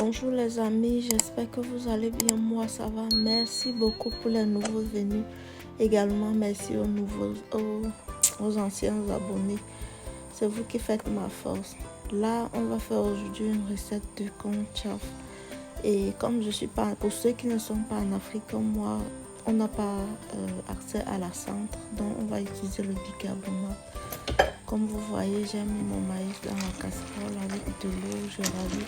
Bonjour les amis, j'espère que vous allez bien. Moi ça va. Merci beaucoup pour les nouveaux venus. Également merci aux anciens abonnés. C'est vous qui faites ma force. Là on va faire aujourd'hui une recette de conchaf. Et comme je suis pas, pour ceux qui ne sont pas en Afrique comme moi, on n'a pas accès à la centre, donc on va utiliser le bicarbonate. Comme vous voyez, j'ai mis mon maïs dans la casserole avec de l'eau. Je rajoute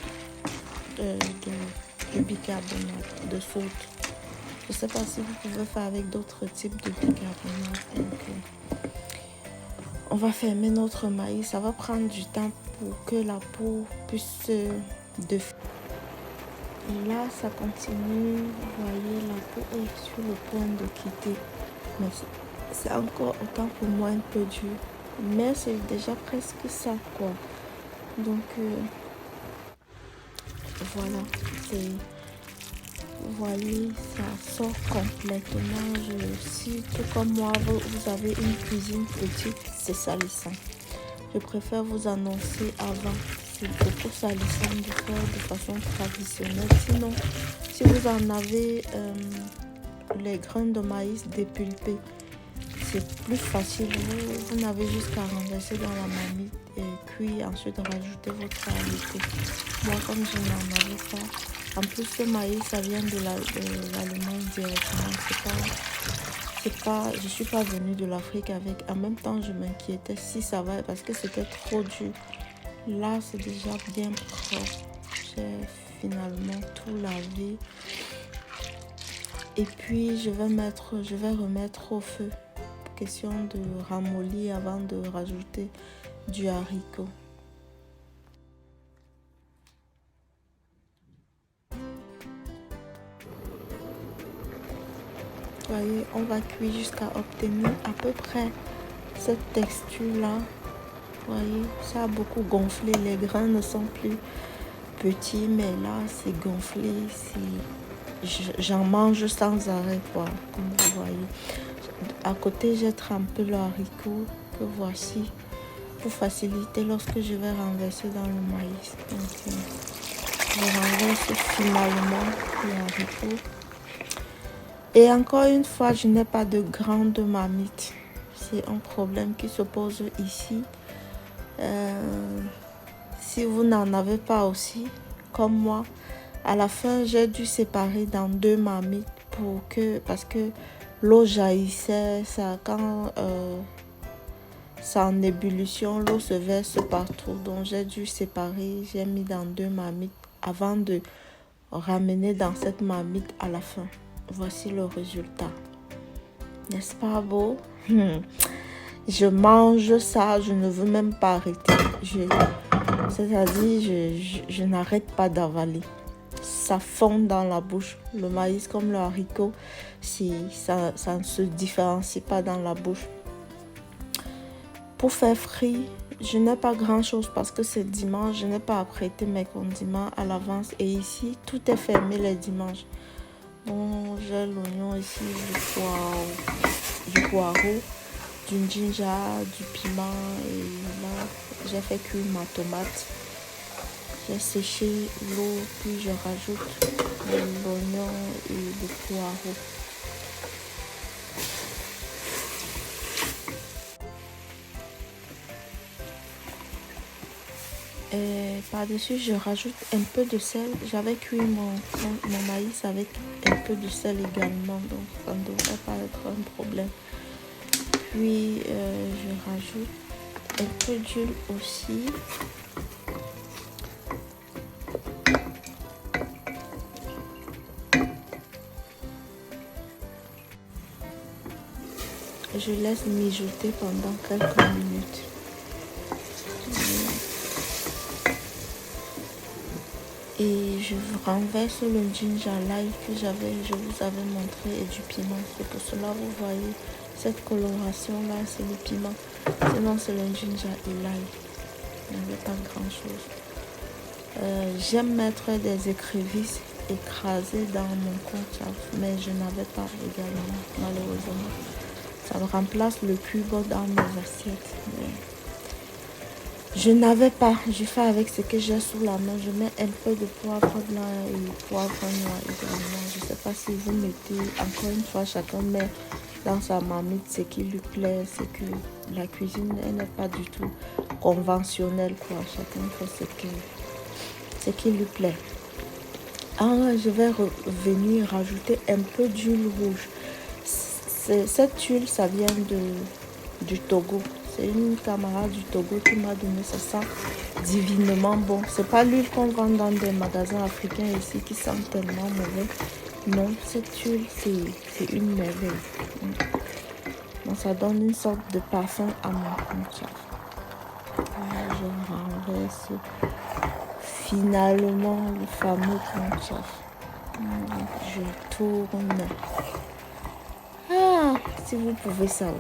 de bicarbonate de soude. Je ne sais pas si vous pouvez faire avec d'autres types de bicarbonate. Donc, on va fermer notre maïs. Ça va prendre du temps pour que la peau puisse défaire. Et là, ça continue. Vous voyez, la peau est sur le point de quitter. Mais c'est encore autant pour moi un peu dur. Mais c'est déjà presque ça, quoi. Donc, voilà. Vous voyez, ça sort complètement. Si tout comme moi, vous avez une cuisine petite, c'est salissant. Je préfère vous annoncer avant. C'est beaucoup salissant de faire de façon traditionnelle. Sinon, si vous en avez les grains de maïs dépulpés, c'est plus facile. Vous n'avez juste qu'à renverser dans la marmite et cuire, ensuite rajouter votre haricot. Moi, comme je n'en avais pas, en plus ce maïs, ça vient de l'Allemagne directement. Je suis pas venue de l'Afrique avec. En même temps, je m'inquiétais si ça va parce que c'était trop dur. Là, c'est déjà bien propre. J'ai finalement tout lavé. Et puis, je vais remettre au feu. Question de ramollir avant de rajouter du haricot. Vous voyez, on va cuire jusqu'à obtenir à peu près cette texture là. Vous voyez, ça a beaucoup gonflé. Les grains ne sont plus petits, mais là c'est gonflé. J'en mange sans arrêt, quoi, comme vous voyez. À côté, j'ai trempé le haricot que voici pour faciliter lorsque je vais renverser dans le maïs. Donc, je renverse finalement le haricot. Et encore une fois, je n'ai pas de grande marmite. C'est un problème qui se pose ici. Si vous n'en avez pas aussi, comme moi, à la fin, j'ai dû séparer dans 2 marmites parce que l'eau jaillissait. Quand c'est en ébullition, l'eau se verse partout. Donc, j'ai dû séparer. J'ai mis dans 2 marmites avant de ramener dans cette marmite à la fin. Voici le résultat. N'est-ce pas beau? Je mange ça, je ne veux même pas arrêter. C'est-à-dire, je n'arrête pas d'avaler. Ça fond dans la bouche. Le maïs comme le haricot, ça ne se différencie pas dans la bouche. Pour faire frit, je n'ai pas grand-chose parce que c'est dimanche. Je n'ai pas apprêté mes condiments à l'avance. Et ici, tout est fermé les dimanches. Bon, j'ai l'oignon ici, du poireau, du ginger, du piment. Et là, j'ai fait cuire ma tomate. J'ai séché l'eau, puis je rajoute l'oignon et le poireau. Et par-dessus, je rajoute un peu de sel. J'avais cuit mon maïs avec un peu de sel également, donc ça ne devrait pas être un problème. Puis, je rajoute un peu d'huile aussi. Je laisse mijoter pendant quelques minutes. Et je renverse le ginger l'ail que je vous avais montré et du piment. C'est pour cela vous voyez cette coloration là, c'est le piment. Sinon c'est le ginger et l'ail. Il n'y avait pas grand chose. J'aime mettre des écrevisses écrasées dans mon conchaf, mais je n'avais pas également, malheureusement. Ça me remplace le cube dans mes assiettes. Je n'avais pas, je fais avec ce que j'ai sous la main. Je mets un peu de poivre blanc et poivre noir également. Je ne sais pas si vous mettez, encore une fois, chacun met dans sa marmite ce qui lui plaît. C'est que la cuisine, elle n'est pas du tout conventionnelle, quoi. Chacun fait ce qui lui plaît. Alors, je vais revenir rajouter un peu d'huile rouge. Cette huile, ça vient du Togo. C'est une camarade du Togo qui m'a donné ça. Ça sent divinement bon. C'est pas l'huile qu'on vend dans des magasins africains ici qui sent tellement mauvais. Non, cette huile, c'est une merveille. Donc, ça donne une sorte de parfum à mon conchaf. Je renverse finalement le fameux conchaf. Je tourne. Ah, si vous pouvez savoir.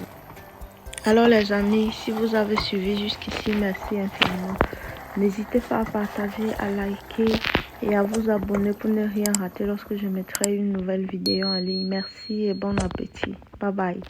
Alors les amis, si vous avez suivi jusqu'ici, merci infiniment. N'hésitez pas à partager, à liker et à vous abonner pour ne rien rater lorsque je mettrai une nouvelle vidéo en ligne. Merci et bon appétit. Bye bye.